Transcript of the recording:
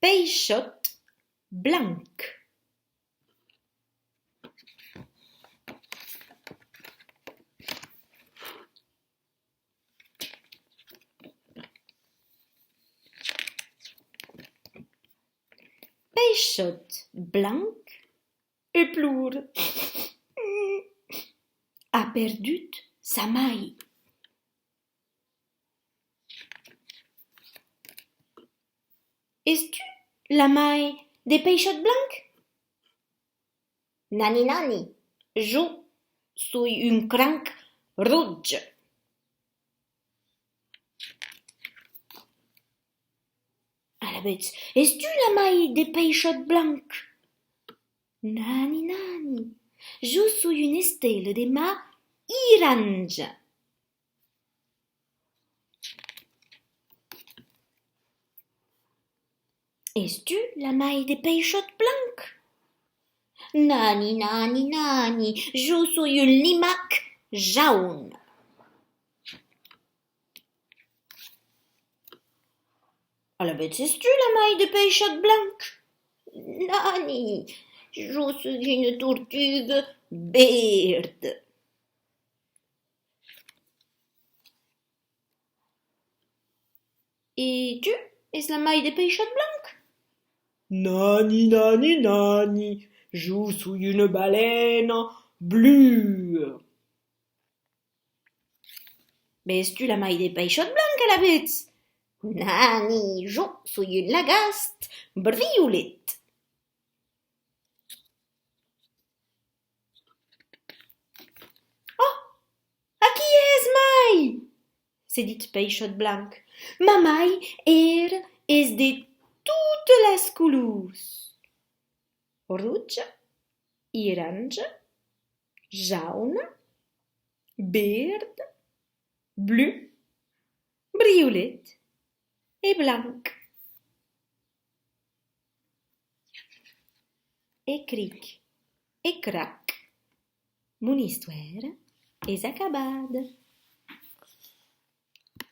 Peixotte blanc. Peixotte blanc eploure. A perdut sa maille. Es-tu la maille des Peixotte blanc? Nani nani, jo suis un cranc rouge. Alavetz, es-tu la maille des Peixotte blanc? Nani nani, jo suis une estelle de ma irange. Es-tu la maille des Peixotte blanc? Nani nani nani, je suis une limace jaune. Alavetz, es-tu la maille des Peixotte blanc? Nani, je suis une tortue verte. Et tu es la maille des Peixotte blanc? Nani, nani, nani, je suis une baleine bleue. Mais es-tu la maille des Peixotte blanc, Alavetz? Nani, je suis une lagaste briolette. Oh, à qui est maille? s'est dit Peixotte blanc. Ma maille est de toutes les couleurs. Rouge, orange, jaune, vert, bleu, briolette et blanc. Et cric, et crac, mon histoire est acabada.